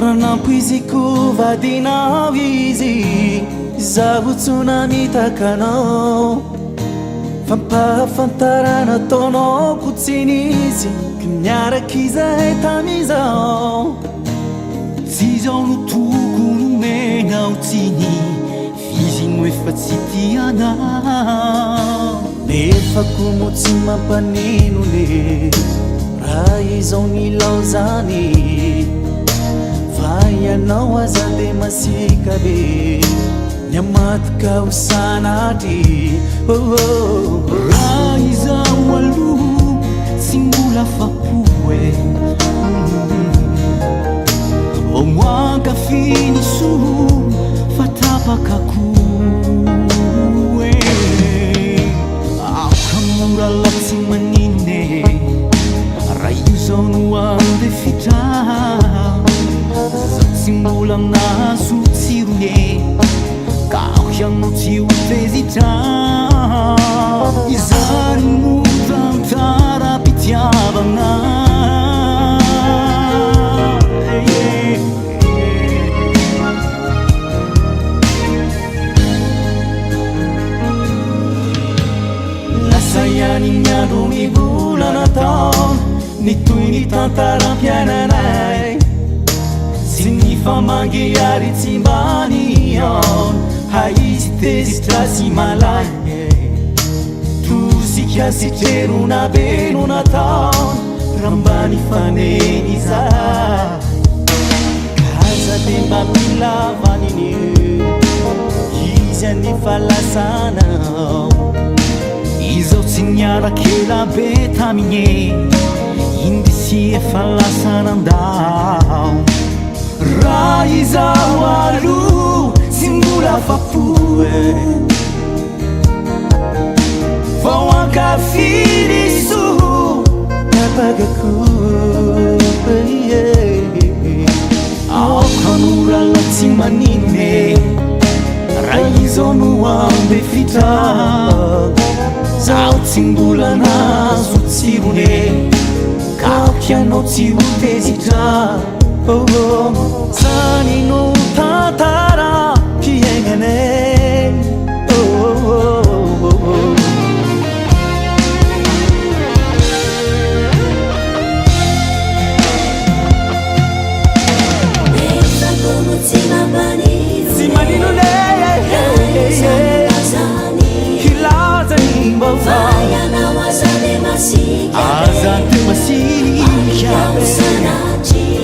Ranampoiziko vadinao izy zaho tsonamitakaanao fampahafantarana ataonao kotsiny izy ka miaraky izay tamizao tsy zao no tokony omenao tsiny fizino efa tsy tianao nefa komo tsy mampanino le raha izao nilao zany ianao aza de masika be niamatika ho sanatry raha izao aloha tsy mbola fapoe vao moankafiny soa fa tapakakoe akamora la tsy manine raha io zao no andefitra mbola nahazo tsirone ka ahiano tsy ho tezitra izany no tantara-pitiavana lasa ihany ny andro ny volana taona ny toy ny tantaram-piainanay sy ny famangiary tsy mbany on haizy tezitra sy malay tosika sitrerona be no nataona raha mbany faneny izay kaza de mba milavaniny izy any falasanao izao tsy niarakela be tamigny indisy efa lasanandao raha izao aloha tsy mbola fapoe vao ankafiny soa tapakakoe aokanora la tsy manine raha izao no ambefitra zaho tsy mbola nazo tsirone ka aokianao tsy ho tezitra zany no tantara fiaignanay nefa komo tsy mampanino tsy manino ley hilazany mbava ianao aza de masika aza de masika sanatry